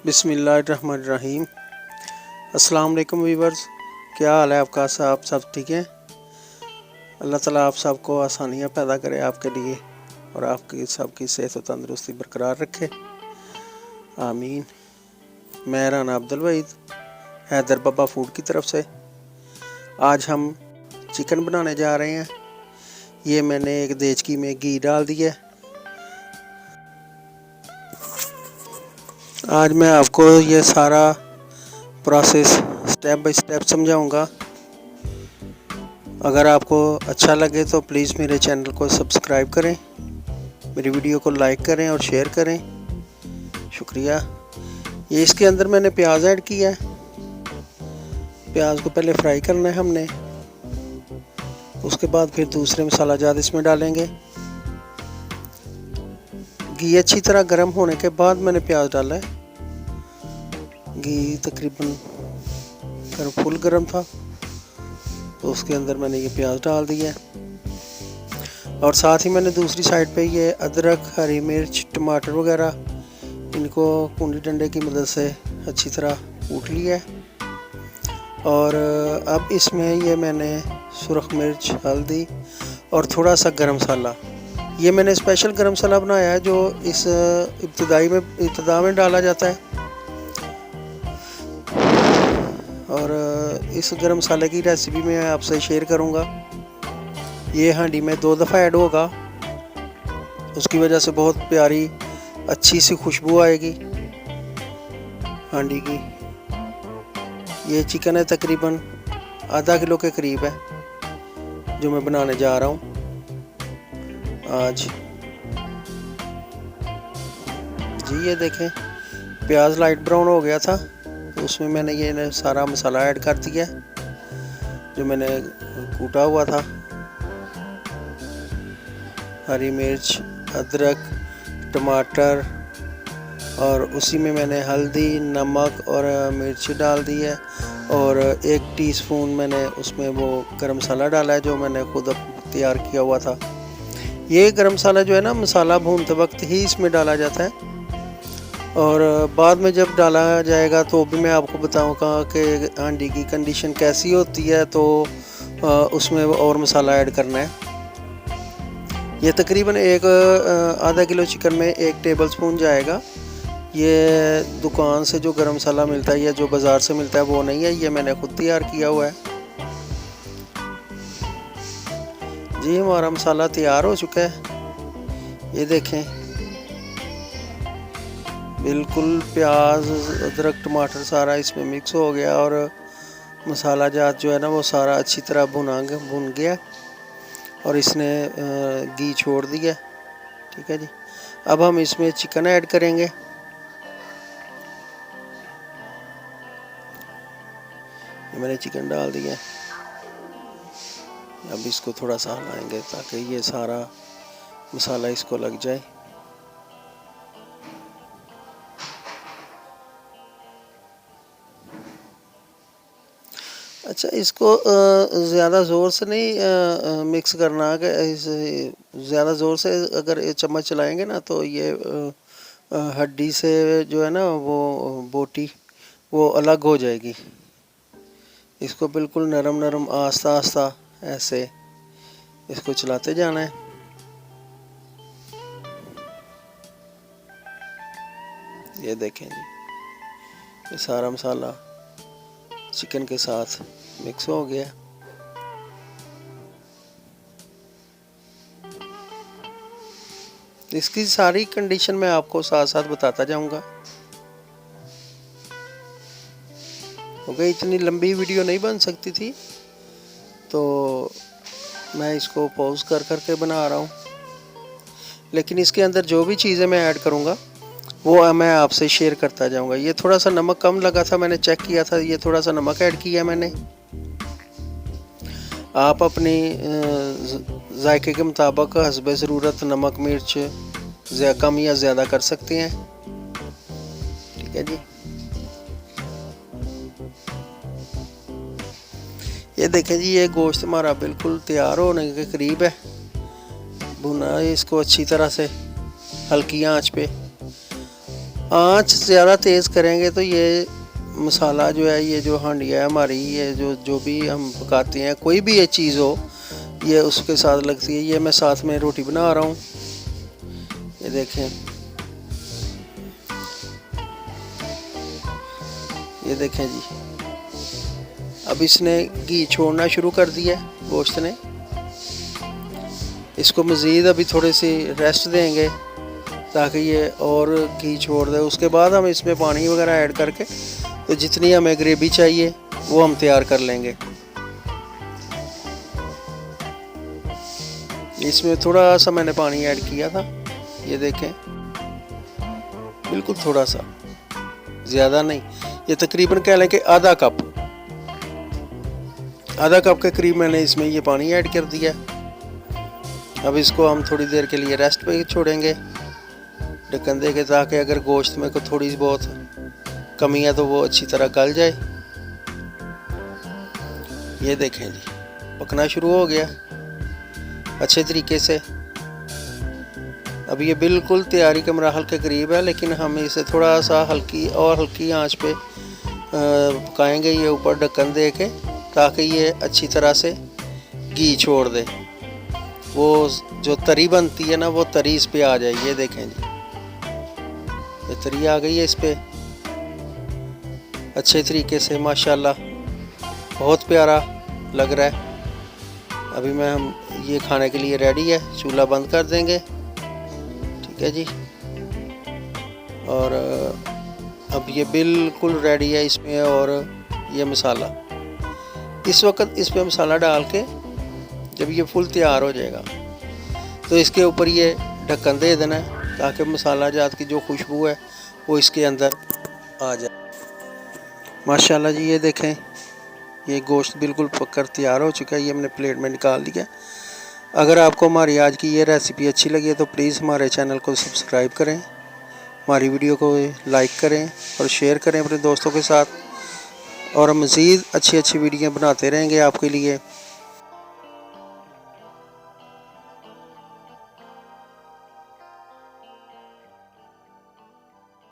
बिस्मिल्लाहिर्रहमानिर्रहीम। अस्सलाम वालेकुम वीवर्स, क्या हाल है आपका? आप सब ठीक हैं? अल्लाह ताला आप सबको आसानियाँ पैदा करे आपके लिए और आपकी सबकी सेहत और तंदुरुस्ती बरकरार रखे, आमीन। मैं राना अब्दुल वहीद, हैदर बाबा फूड की तरफ से। आज हम चिकन बनाने जा रहे हैं। ये मैंने एक देचकी में घी डाल दिया है। आज मैं आपको ये सारा प्रोसेस स्टेप बाय स्टेप समझाऊंगा। अगर आपको अच्छा लगे तो प्लीज़ मेरे चैनल को सब्सक्राइब करें, मेरी वीडियो को लाइक करें और शेयर करें, शुक्रिया। ये इसके अंदर मैंने प्याज ऐड किया है। प्याज को पहले फ्राई करना है हमने, उसके बाद फिर दूसरे मसाला जात इसमें डालेंगे। घी अच्छी तरह गर्म होने के बाद मैंने प्याज डाला है। घी तकरीबन फुल गर्म था तो उसके अंदर मैंने ये प्याज डाल दिया है। और साथ ही मैंने दूसरी साइड पे ये अदरक, हरी मिर्च, टमाटर वगैरह इनको कूंडी डंडे की मदद से अच्छी तरह कूट लिया है। और अब इसमें ये मैंने सुरख मिर्च, हल्दी और थोड़ा सा गरम मसाला, ये मैंने स्पेशल गरम मसाला बनाया है जो इस इब्तिदा में डाला जाता है। और इस गरम मसाले की रेसिपी मैं आपसे शेयर करूंगा। ये हांडी में 2 दफ़ा ऐड होगा, उसकी वजह से बहुत प्यारी अच्छी सी खुशबू आएगी हांडी की। ये चिकन है तकरीबन आधा किलो के करीब है जो मैं बनाने जा रहा हूँ आज। जी ये देखें, प्याज लाइट ब्राउन हो गया था तो उसमें मैंने ये सारा मसाला ऐड कर दिया जो मैंने कूटा हुआ था। हरी मिर्च, अदरक, टमाटर और उसी में मैंने हल्दी, नमक और मिर्च डाल दी है। और 1 टीस्पून मैंने उसमें वो गरम मसाला डाला है जो मैंने खुद तैयार किया हुआ था। ये गरम मसाला जो है ना, मसाला भूनते वक्त ही इसमें डाला जाता है और बाद में जब डाला जाएगा तो भी मैं आपको बताऊंगा कि हांडी की कंडीशन कैसी होती है, तो उसमें और मसाला ऐड करना है। ये तकरीबन आधा किलो चिकन में 1 टेबलस्पून जाएगा। ये दुकान से जो गरम मसाला मिलता है या जो बाज़ार से मिलता है वो नहीं है, ये मैंने खुद तैयार किया हुआ है। जी हमारा मसाला तैयार हो चुका है। ये देखें, बिल्कुल प्याज, अदरक, टमाटर सारा इसमें मिक्स हो गया और मसाला जात जो है ना वो सारा अच्छी तरह भुन गया और इसने घी छोड़ दिया। ठीक है जी, अब हम इसमें चिकन ऐड करेंगे। ये मैंने चिकन डाल दिया। अब इसको थोड़ा सा हिलाएंगे ताकि ये सारा मसाला इसको लग जाए। अच्छा, इसको ज़्यादा ज़ोर से नहीं मिक्स करना कि ज़्यादा ज़ोर से अगर चम्मच चलाएंगे ना तो ये हड्डी से जो है ना वो बोटी वो अलग हो जाएगी। इसको बिल्कुल नरम नरम आस्ता आस्ता ऐसे इसको चलाते जाना है। ये देखें जी, ये सारा मसाला चिकन के साथ मिक्स हो गया। इसकी सारी कंडीशन मैं आपको साथ साथ बताता जाऊंगा, क्योंकि इतनी लंबी वीडियो नहीं बन सकती थी तो मैं इसको पॉज कर करके बना रहा हूँ। लेकिन इसके अंदर जो भी चीज़ें मैं ऐड करूँगा वो मैं आपसे शेयर करता जाऊँगा। ये थोड़ा सा नमक कम लगा था, मैंने चेक किया था, ये थोड़ा सा नमक ऐड किया मैंने। आप अपनी जायके के मुताबिक हस्बे ज़रूरत नमक मिर्च कम या ज़्यादा कर सकते हैं। ठीक है जी, ये देखें जी, ये गोश्त हमारा बिल्कुल तैयार होने के करीब है। भुना इसको अच्छी तरह से हल्की आंच पे। आंच ज़्यादा तेज़ करेंगे तो ये मसाला जो है, ये जो हांडिया है हमारी, ये जो भी हम पकाते हैं, कोई भी ये चीज़ हो, ये उसके साथ लगती है। ये मैं साथ में रोटी बना रहा हूँ, ये देखें, ये देखें जी। अब इसने घी छोड़ना शुरू कर दिया गोश्त ने। इसको मज़ीद अभी थोड़ी सी रेस्ट देंगे ताकि ये और घी छोड़ दे। उसके बाद हम इसमें पानी वगैरह ऐड करके तो जितनी हमें ग्रेवी चाहिए वो हम तैयार कर लेंगे। इसमें थोड़ा सा मैंने पानी ऐड किया था, ये देखें, बिल्कुल थोड़ा सा, ज़्यादा नहीं। ये तकरीबन कह लें कि आधा कप के करीब मैंने इसमें ये पानी ऐड कर दिया। अब इसको हम थोड़ी देर के लिए रेस्ट पे छोड़ेंगे ढक्कन दे के, ताकि अगर गोश्त में कोई थोड़ी बहुत कमी है तो वो अच्छी तरह गल जाए। ये देखें जी, पकना शुरू हो गया अच्छे तरीके से। अब ये बिल्कुल तैयारी के मराहल के करीब है, लेकिन हम इसे थोड़ा सा हल्की आंच पे पकाएंगे ये ऊपर ढक्कन दे के, ताकि ये अच्छी तरह से घी छोड़ दे। वो जो तरी बनती है ना, वो तरी इस पे आ जाए। ये देखें जी, ये तरी आ गई है इस पे अच्छे तरीके से, माशाल्लाह बहुत प्यारा लग रहा है। अभी हम ये खाने के लिए रेडी है, चूल्हा बंद कर देंगे, ठीक है जी। और अब ये बिल्कुल रेडी है इसमें। और ये मसाला इस वक्त इस पे मसाला डाल के जब ये फुल तैयार हो जाएगा तो इसके ऊपर ये ढक्कन दे देना है, ताकि मसाला जात की जो खुशबू है वो इसके अंदर आ जाए। माशाल्लाह जी, ये देखें, ये गोश्त बिल्कुल पककर तैयार हो चुका है। ये हमने प्लेट में निकाल दिया। अगर आपको हमारी आज की ये रेसिपी अच्छी लगी है तो प्लीज़ हमारे चैनल को सब्सक्राइब करें, हमारी वीडियो को लाइक करें और शेयर करें अपने दोस्तों के साथ। और मज़ीद अच्छी वीडियो बनाते रहेंगे आपके लिए।